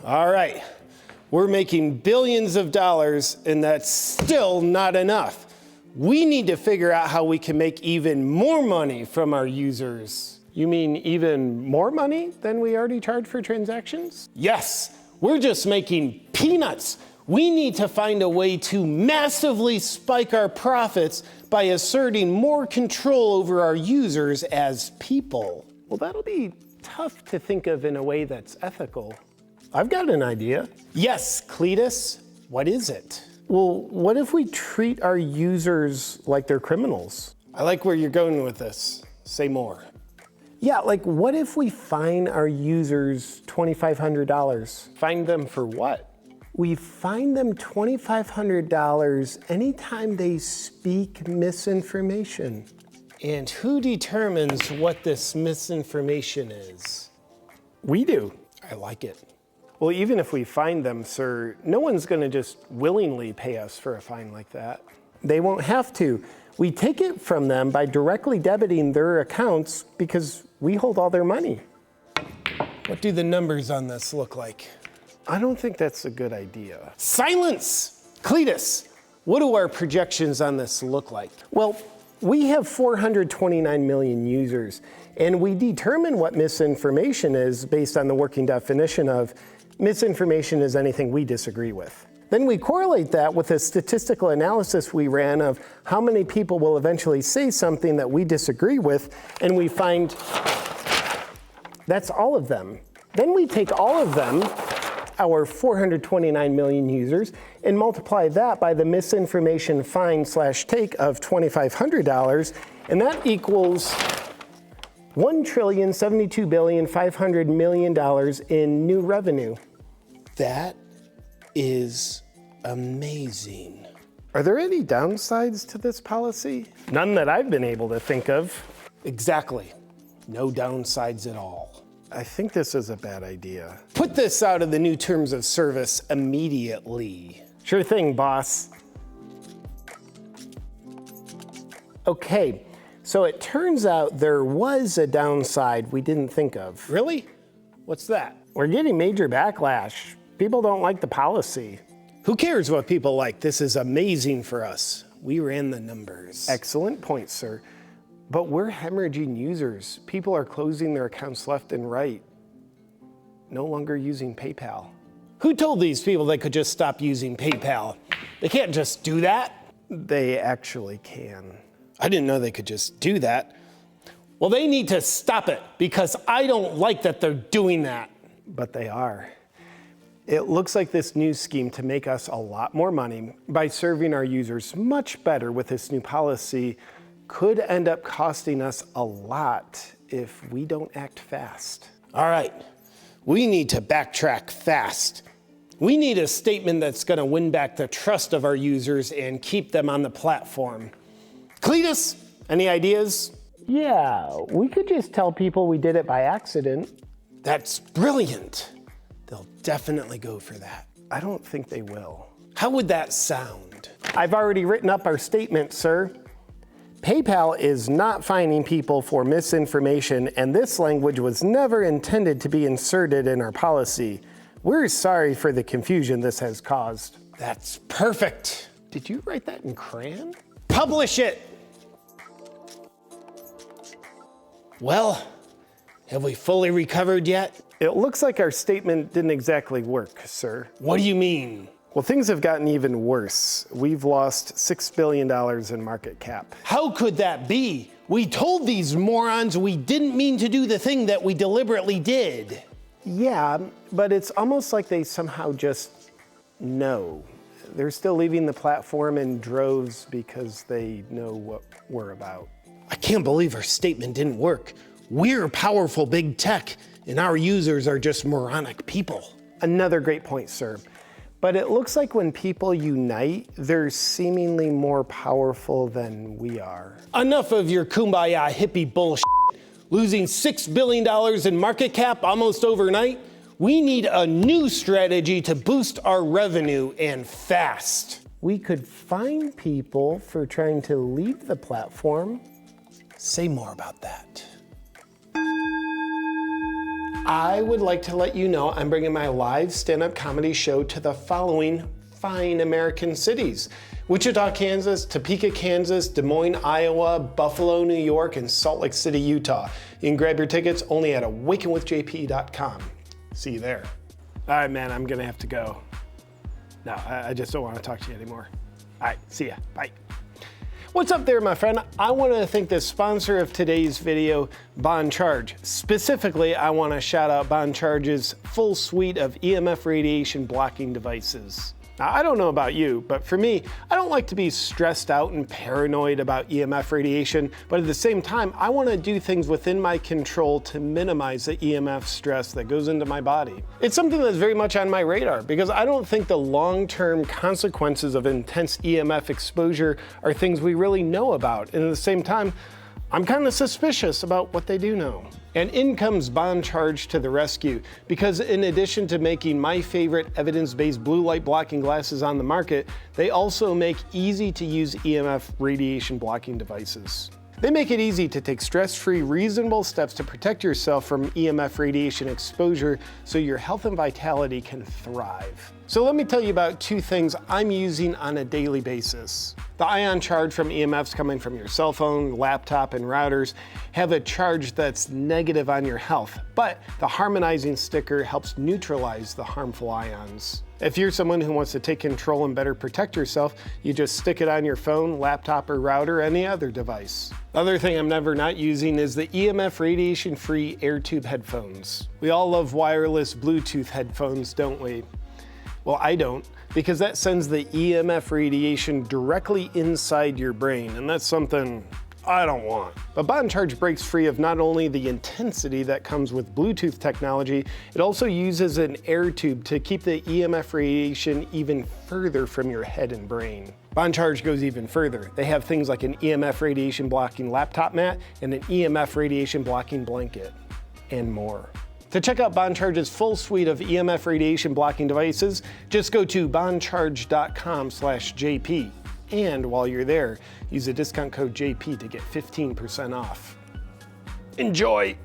All right, we're making billions of dollars and that's still not enough. We need to figure out how we can make even more money from our users. You mean even more money than we already charge for transactions? Yes, we're just making peanuts. We need to find a way to massively spike our profits by asserting more control over our users as people. Well, that'll be tough to think of in a way that's ethical. I've got an idea. Yes, Cletus, what is it? Well, what if we treat our users like they're criminals? I like where you're going with this. Say more. Yeah, like what if we fine our users $2,500? Fine them for what? We fine them $2,500 anytime they speak misinformation. And who determines what this misinformation is? We do. I like it. Well, even if we fine them, sir, no one's going to just willingly pay us for a fine like that. They won't have to. We take it from them by directly debiting their accounts because we hold all their money. What do the numbers on this look like? I don't think that's a good idea. Silence! Cletus, what do our projections on this look like? Well, we have 429 million users, and we determine what misinformation is based on the working definition of misinformation is anything we disagree with. Then we correlate that with a statistical analysis we ran of how many people will eventually say something that we disagree with, and we find that's all of them. Then we take all of them, our 429 million users, and multiply that by the misinformation fine/take of $2,500, and that equals $1,072,500,000,000 in new revenue. That is amazing. Are there any downsides to this policy? None that I've been able to think of. Exactly. No downsides at all. I think this is a bad idea. Put this out of the new terms of service immediately. Sure thing, boss. Okay, so it turns out there was a downside we didn't think of. Really? What's that? We're getting major backlash. People don't like the policy. Who cares what people like? This is amazing for us. We ran the numbers. Excellent point, sir. But we're hemorrhaging users. People are closing their accounts left and right, no longer using PayPal. Who told these people they could just stop using PayPal? They can't just do that. They actually can. I didn't know they could just do that. Well, they need to stop it because I don't like that they're doing that. But they are. It looks like this new scheme to make us a lot more money by serving our users much better with this new policy could end up costing us a lot if we don't act fast. All right, we need to backtrack fast. We need a statement that's going to win back the trust of our users and keep them on the platform. Cletus, any ideas? Yeah, we could just tell people we did it by accident. That's brilliant. They'll definitely go for that. I don't think they will. How would that sound? I've already written up our statement, sir. PayPal is not fining people for misinformation, and this language was never intended to be inserted in our policy. We're sorry for the confusion this has caused. That's perfect. Did you write that in crayon? Publish it. Well, have we fully recovered yet? It looks like our statement didn't exactly work, sir. What do you mean? Well, things have gotten even worse. We've lost $6 billion in market cap. How could that be? We told these morons we didn't mean to do the thing that we deliberately did. Yeah, but it's almost like they somehow just know. They're still leaving the platform in droves because they know what we're about. I can't believe our statement didn't work. We're powerful big tech, and our users are just moronic people. Another great point, sir. But it looks like when people unite, they're seemingly more powerful than we are. Enough of your kumbaya hippie bullshit. Losing $6 billion in market cap almost overnight? We need a new strategy to boost our revenue, and fast. We could fine people for trying to leave the platform. Say more about that. I would like to let you know I'm bringing my live stand-up comedy show to the following fine American cities: Wichita, Kansas, Topeka, Kansas, Des Moines, Iowa, Buffalo, New York, and Salt Lake City, Utah. You can grab your tickets only at awakenwithjp.com. See you there. All right, man, I'm gonna have to go. No, I just don't want to talk to you anymore. All right, see ya, bye. What's up there, my friend? I want to thank the sponsor of today's video, BonCharge. Specifically, I want to shout out BonCharge's full suite of EMF radiation blocking devices. Now, I don't know about you, but for me, I don't like to be stressed out and paranoid about EMF radiation, but at the same time, I want to do things within my control to minimize the EMF stress that goes into my body. It's something that's very much on my radar because I don't think the long-term consequences of intense EMF exposure are things we really know about, and at the same time, I'm kind of suspicious about what they do know. And in comes BonCharge to the rescue, because in addition to making my favorite evidence-based blue light blocking glasses on the market, they also make easy to use EMF radiation blocking devices. They make it easy to take stress-free, reasonable steps to protect yourself from EMF radiation exposure so your health and vitality can thrive. So let me tell you about two things I'm using on a daily basis. The ion charge from EMFs coming from your cell phone, laptop, and routers have a charge that's negative on your health, but the harmonizing sticker helps neutralize the harmful ions. If you're someone who wants to take control and better protect yourself, you just stick it on your phone, laptop, or router, or any other device. The other thing I'm never not using is the EMF radiation-free AirTube headphones. We all love wireless Bluetooth headphones, don't we? Well, I don't, because that sends the EMF radiation directly inside your brain, and that's something I don't want. But BonCharge breaks free of not only the intensity that comes with Bluetooth technology, it also uses an air tube to keep the EMF radiation even further from your head and brain. BonCharge goes even further. They have things like an EMF radiation blocking laptop mat and an EMF radiation blocking blanket, and more. To check out BonCharge's full suite of EMF radiation blocking devices, just go to boncharge.com/JP. And while you're there, use the discount code JP to get 15% off. Enjoy!